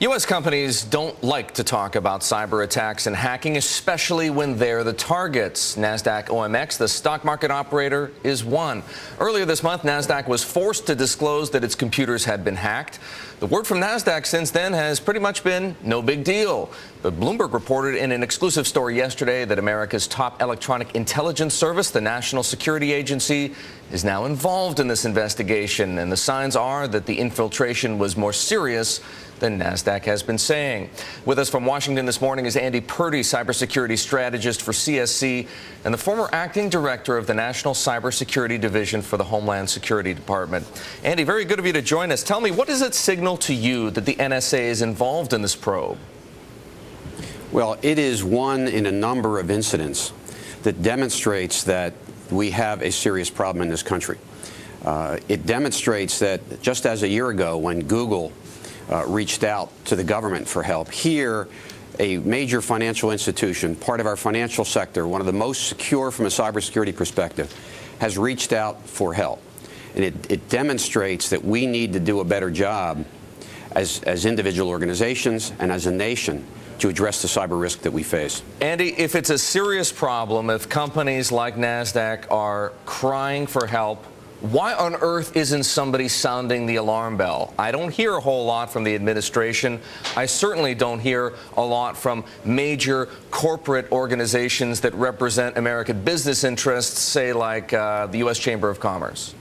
U.S. companies don't like to talk about cyber attacks and hacking, especially when they're the targets. Nasdaq OMX, the stock market operator, is one. Earlier this month, Nasdaq was forced to disclose that its computers had been hacked. The word from Nasdaq since then has pretty much been no big deal. But Bloomberg reported in an exclusive story yesterday that America's top electronic intelligence service, the National Security Agency, is now involved in this investigation. And the signs are that the infiltration was more serious than Nasdaq has been saying. With us from Washington this morning is Andy Purdy, cybersecurity strategist for CSC and the former acting director of the National Cybersecurity Division for the Homeland Security Department. Andy, very good of you to join us. Tell me, what does it signal to you that the NSA is involved in this probe? Well, it is one in a number of incidents that demonstrates that we have a serious problem in this country. It demonstrates that just as a year ago when Google reached out to the government for help, here a major financial institution, part of our financial sector, one of the most secure from a cybersecurity perspective, has reached out for help. And it demonstrates that we need to do a better job as individual organizations and as a nation to address the cyber risk that we face. Andy, if it's a serious problem, if companies like Nasdaq are crying for help, why on earth isn't somebody sounding the alarm bell? I don't hear a whole lot from the administration. I certainly don't hear a lot from major corporate organizations that represent American business interests, say like the U.S. Chamber of Commerce.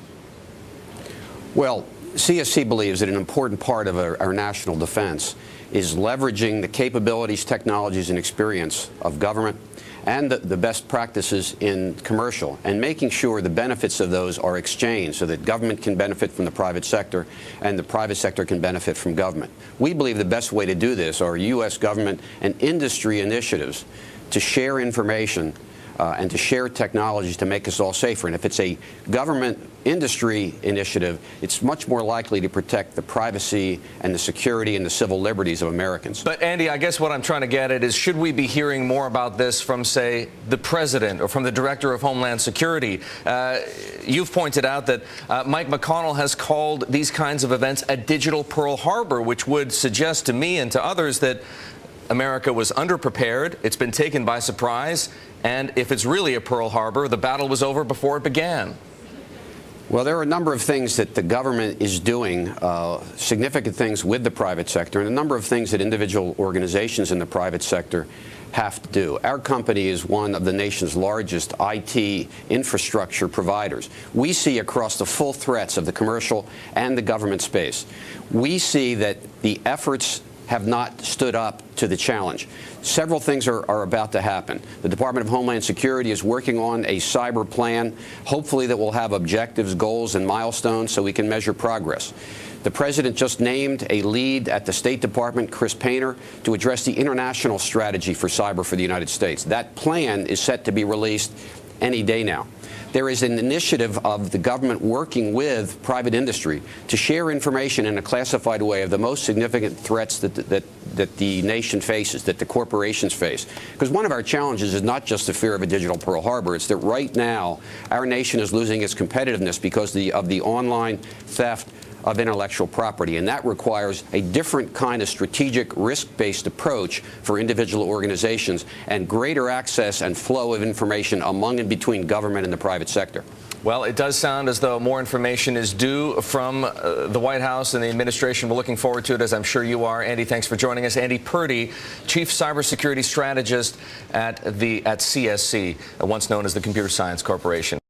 Well, CSC believes that an important part of our national defense is leveraging the capabilities, technologies, and experience of government and the best practices in commercial, and making sure the benefits of those are exchanged so that government can benefit from the private sector and the private sector can benefit from government. We believe the best way to do this are U.S. government and industry initiatives to share information and to share technologies to make us all safer. And if it's a government industry initiative, it's much more likely to protect the privacy and the security and the civil liberties of Americans. But Andy, I guess what I'm trying to get at is, should we be hearing more about this from, say, the president or from the director of Homeland Security? You've pointed out that Mike McConnell has called these kinds of events a digital Pearl Harbor, which would suggest to me and to others that America was underprepared, it's been taken by surprise, and if it's really a Pearl Harbor, the battle was over before it began. Well, there are a number of things that the government is doing, significant things with the private sector, and a number of things that individual organizations in the private sector have to do. Our company is one of the nation's largest IT infrastructure providers. We see across the full threats of the commercial and the government space. We see that the efforts have not stood up to the challenge. Several things are about to happen. The Department of Homeland Security is working on a cyber plan, hopefully that will have objectives, goals, and milestones so we can measure progress. The President just named a lead at the State Department, Chris Painter, to address the international strategy for cyber for the United States. That plan is set to be released any day now. There is an initiative of the government working with private industry to share information in a classified way of the most significant threats that the nation faces, that the corporations face. Because one of our challenges is not just the fear of a digital Pearl Harbor. It's that right now our nation is losing its competitiveness because of the online theft of intellectual property, and that requires a different kind of strategic risk-based approach for individual organizations and greater access and flow of information among and between government and the private sector. Well, it does sound as though more information is due from the White House and the administration. We're looking forward to it, as I'm sure you are. Andy, thanks for joining us. Andy Purdy, Chief Cybersecurity Strategist at CSC, once known as the Computer Sciences Corporation.